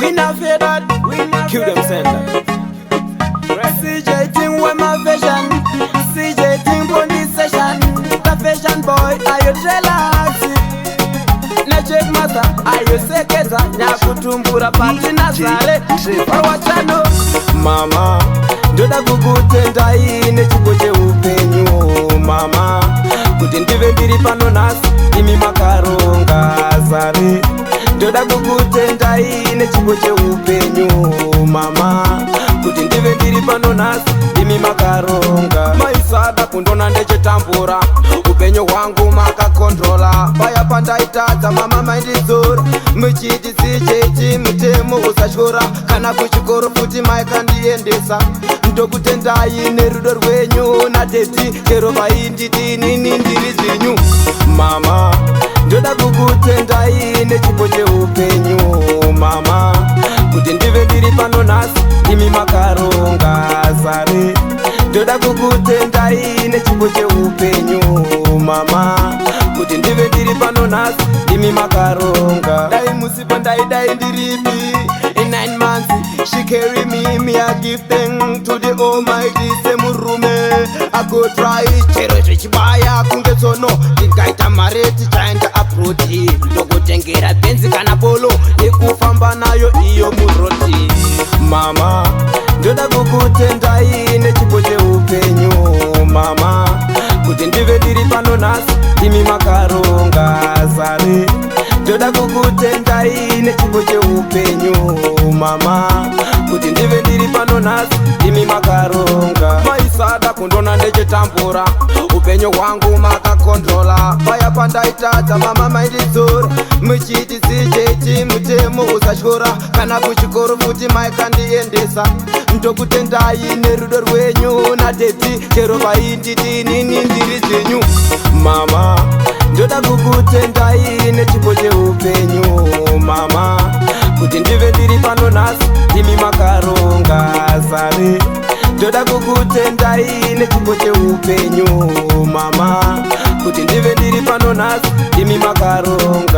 We not fear that. Kill them center. CJ Ting with my vision. CJ Ting on this session. The fashion boy, are you relaxing? Na check masa, ayo sekeza. Nyakutumbura pati na sale. Awachano Mama, ndoda kukutenda ine chipo cheupenyu. Mama, kuti ndive ndiri pano nasi imi makaronga zare. Ndoda kukutenda ine chipo cheupenyu. Mama, kuti ndive ndiri pano nasi imi makaronga. Maisada kundona ndechitambura, upenyu hwangu makakondrola. Paya pandaitadza mama maindizora, muchiti sichechi mutemo usashora. Kana kuchikoro futi maikandiendesa, ndokutendai nerudo rwenyu nadeti. Chero vainditi nini ndiri dzinyu. Mama, ndoda kukutendai nechipo cheupenyu. Mama, kuti ndive ndiri pano nasi imi makaronga zare. Ndoda kukutendai nechipo cheupenyu. Mama, kuti ndive ndiri pano nasi imi makaronga. Dai musipo dai ndiripi. In 9 months she carry me I give thanks to the Almighty. Semurume I go try chero chibaya kunge tsono ndikaita mare tichaenda aproti. Ndokutengera benzi kana polo nekufamba nayo iyo muroti. Mama, ndoda kukutendai nechipo cheupenyu. Mama, kuti ndive ndiri pano nasi imi makaronga zare. Ndoda kukutendai nechipo cheupenyu. Mama, kuti ndive ndiri pano nasi imi makaronga. Maisada kundona ndechitambura, upenyu hwangu makakondrola. Paya pandaitadza mama maindizora, muchiti sichechi mutemo usashora. Kana kuchikoro futi maikandiendesa, ndokutendai nerudo rwenyu nadeti. Chero vainditi nini ndiri dzenyu. Mama, ndoda kukutendai nechipo cheupenyu. Mama, kuti ndive ndiri pano nasi imi makaronga zare. Ndoda kukutendai nechipo cheupenyu. Mama, kuti ndive ndiri pano nasi imi makaronga.